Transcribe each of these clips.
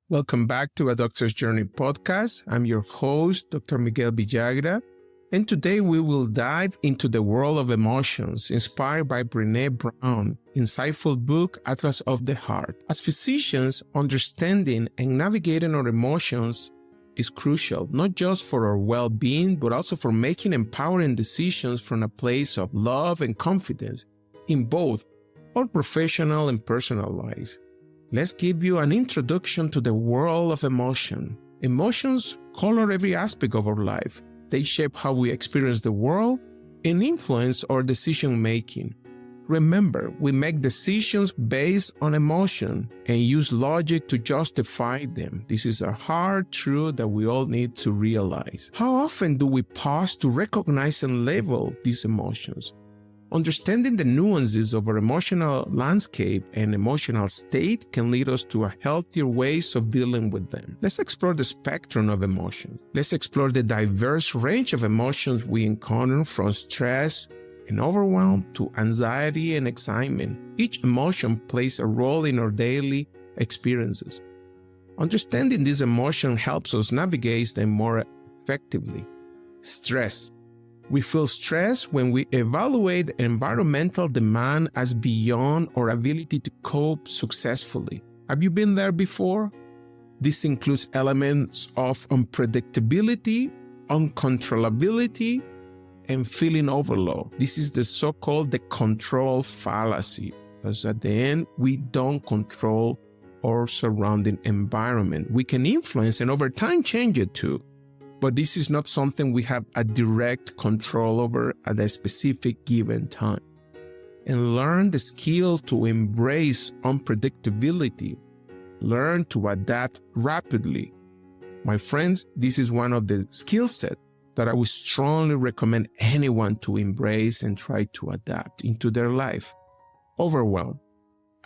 Welcome back to Adoctorsjourney Podcast. I'm your host, Dr. Miguel Villagra, and today we will dive into the world of emotions inspired by Brené Brown, insightful book, Atlas of the Heart. As physicians, understanding and navigating our emotions is crucial, not just for our well-being, but also for making empowering decisions from a place of love and confidence in both our professional and personal lives. Let's give you an introduction to the world of emotion. Emotions color every aspect of our life. They shape how we experience the world and influence our decision-making. Remember, we make decisions based on emotion and use logic to justify them. This is a hard truth that we all need to realize. How often do we pause to recognize and label these emotions? Understanding the nuances of our emotional landscape and emotional state can lead us to healthier ways of dealing with them. Let's explore the spectrum of emotions. Let's explore the diverse range of emotions we encounter, from stress and overwhelm to anxiety and excitement. Each emotion plays a role in our daily experiences. Understanding this emotion helps us navigate them more effectively. Stress. We feel stress when we evaluate environmental demand as beyond our ability to cope successfully. Have you been there before? This includes elements of unpredictability, uncontrollability, and feeling overload. This is the so-called the control fallacy, because at the end, we don't control our surrounding environment. We can influence and over time change it too. But this is not something we have a direct control over at a specific given time. And learn the skill to embrace unpredictability. Learn to adapt rapidly. My friends, this is one of the skill sets that I would strongly recommend anyone to embrace and try to adapt into their life. Overwhelm.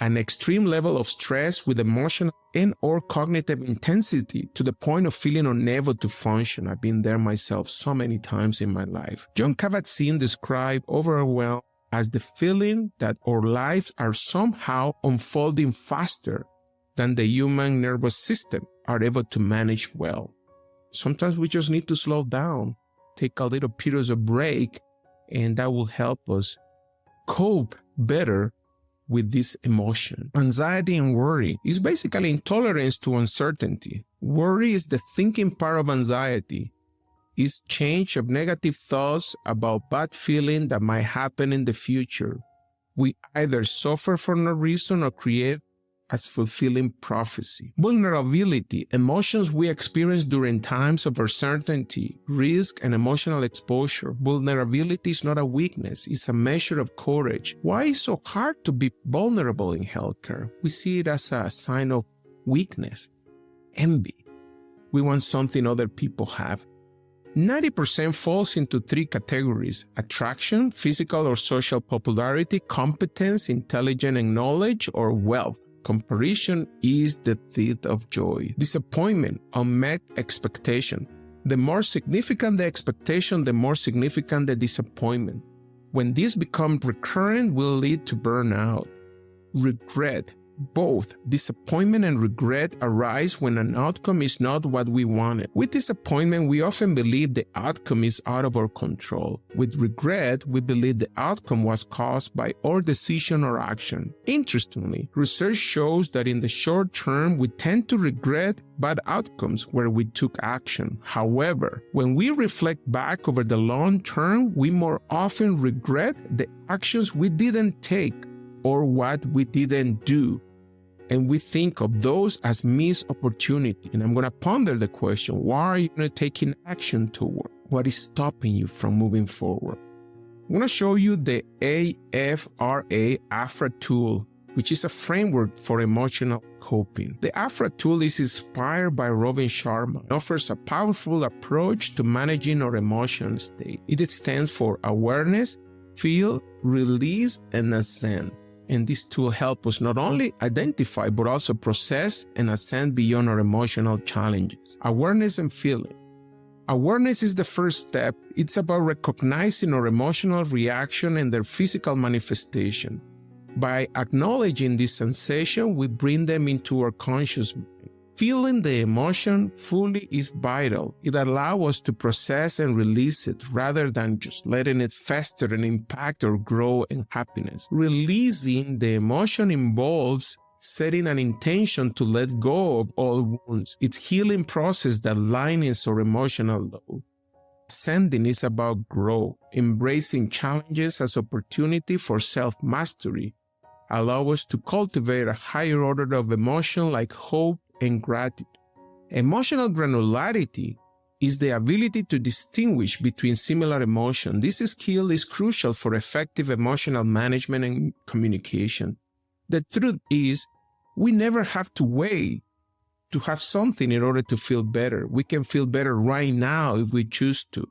An extreme level of stress with emotional and or cognitive intensity to the point of feeling unable to function. I've been there myself so many times in my life. Jon Kabat-Zinn described overwhelm as the feeling that our lives are somehow unfolding faster than the human nervous system are able to manage well. Sometimes we just need to slow down, take a little periods of break, and that will help us cope better with this emotion. Anxiety and worry is basically intolerance to uncertainty. Worry is the thinking part of anxiety. It's change of negative thoughts about bad feeling that might happen in the future. We either suffer for no reason or create as fulfilling prophecy. Vulnerability, emotions we experience during times of uncertainty, risk, and emotional exposure. Vulnerability is not a weakness, it's a measure of courage. Why is it so hard to be vulnerable in healthcare? We see it as a sign of weakness, envy. We want something other people have. 90% falls into three categories: attraction, physical or social popularity, competence, intelligence and knowledge, or wealth. Comparison is the thief of joy. Disappointment, unmet expectation. The more significant the expectation, the more significant the disappointment. When this becomes recurrent, will lead to burnout. Regret. Both disappointment and regret arise when an outcome is not what we wanted. With disappointment, we often believe the outcome is out of our control. With regret, we believe the outcome was caused by our decision or action. Interestingly, research shows that in the short term, we tend to regret bad outcomes where we took action. However, when we reflect back over the long term, we more often regret the actions we didn't take or what we didn't do. And we think of those as missed opportunity. And I'm going to ponder the question, why are you not taking action toward? What is stopping you from moving forward? I'm going to show you the AFRA Tool, which is a framework for emotional coping. The AFRA Tool is inspired by Robin Sharma. It offers a powerful approach to managing our emotional state. It stands for awareness, feel, release, and ascend. And this tool helps us not only identify, but also process and ascend beyond our emotional challenges. Awareness and feeling. Awareness is the first step. It's about recognizing our emotional reaction and their physical manifestation. By acknowledging this sensation, we bring them into our conscious mind. Feeling the emotion fully is vital. It allows us to process and release it rather than just letting it fester and impact or grow in happiness. Releasing the emotion involves setting an intention to let go of all wounds. It's healing process that lightens our emotional load. Ascending is about growth, embracing challenges as opportunity for self-mastery. Allow us to cultivate a higher order of emotion like hope and gratitude. Emotional granularity is the ability to distinguish between similar emotions. This skill is crucial for effective emotional management and communication. The truth is, we never have to wait to have something in order to feel better. We can feel better right now if we choose to.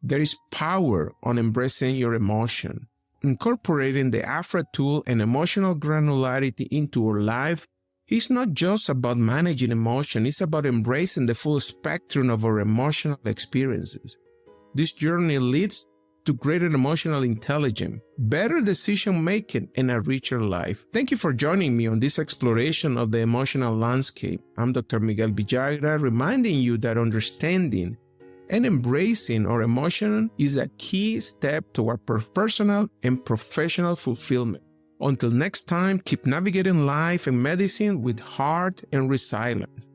There is power on embracing your emotion. Incorporating the AFRA tool and emotional granularity into our life is not just about managing emotion, it's about embracing the full spectrum of our emotional experiences. This journey leads to greater emotional intelligence, better decision-making, and a richer life. Thank you for joining me on this exploration of the emotional landscape. I'm Dr. Miguel Villagra, reminding you that understanding and embracing our emotion is a key step toward personal and professional fulfillment. Until next time, keep navigating life and medicine with heart and resilience.